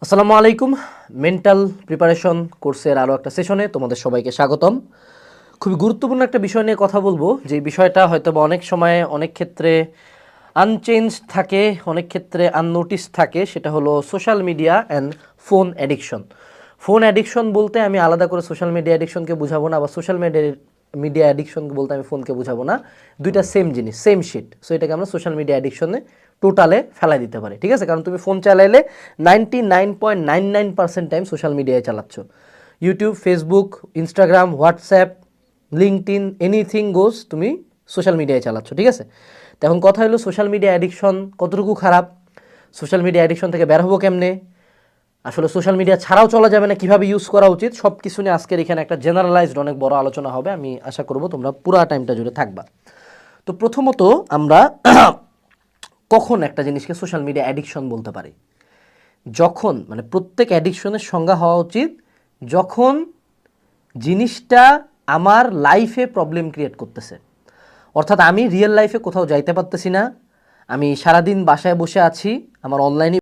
আসসালামু আলাইকুম। Mental preparation কোর্সের আরও একটা সেশনে তোমাদের সবাইকে স্বাগতম। খুবই গুরুত্বপূর্ণ একটা বিষয় নিয়ে কথা বলবো, যে বিষয়টা হয়তো বা অনেক সময়ে অনেক ক্ষেত্রে আনচেঞ্জ থাকে, অনেক ক্ষেত্রে আননোটিস থাকে। সেটা হলো social media and phone addiction. Phone addiction বলতে আমি আলাদা করে সোশ্যাল মিডিয়া অ্যাডিকশনকে বুঝাবো না, বা সোশ্যাল মিডিয়া অ্যাডিকশনকে বলতে আমি ফোনকে বুঝাবো না। দুইটা সেম জিনিস, সেম শিট। সো এটাকে আমরা সোশ্যাল মিডিয়া অ্যাডিকশনে টোটালে ফেলাই দিতে পারি, ঠিক আছে? কারণ তুমি ফোন চালাইলে 99.99% টাইম সোশ্যাল মিডিয়ায় চালাচ্ছ। YouTube, Facebook, Instagram, WhatsApp, LinkedIn, anything goes, তুমি সোশ্যাল মিডিয়ায় চালাচ্ছ, ঠিক আছে? তো এখন কথা হলো সোশ্যাল মিডিয়া অ্যাডিকশন কতটুকু খারাপ, সোশ্যাল মিডিয়া অ্যাডিকশন থেকে বের হবো কেমনে, আসলে সোশ্যাল মিডিয়া ছাড়াও চলা যাবে না, কীভাবে ইউজ করা উচিত, সব কিছু নিয়ে আজকের এখানে একটা জেনারেলাইজড অনেক বড় আলোচনা হবে। আমি আশা করব তোমরা পুরো টাইমটা জুড়ে থাকবা। তো প্রথমত আমরা কখন একটা জিনিসকে সোশ্যাল মিডিয়া অ্যাডিকশন বলতে পারি? যখন, মানে প্রত্যেক অ্যাডিকশনের সংজ্ঞা হওয়া উচিত যখন জিনিসটা আমার লাইফে প্রবলেম ক্রিয়েট করতেছে। অর্থাৎ আমি রিয়েল লাইফে কোথাও যাইতে পারতেছি না, আমি সারাদিন বাসায় বসে আছি, আমার অনলাইনে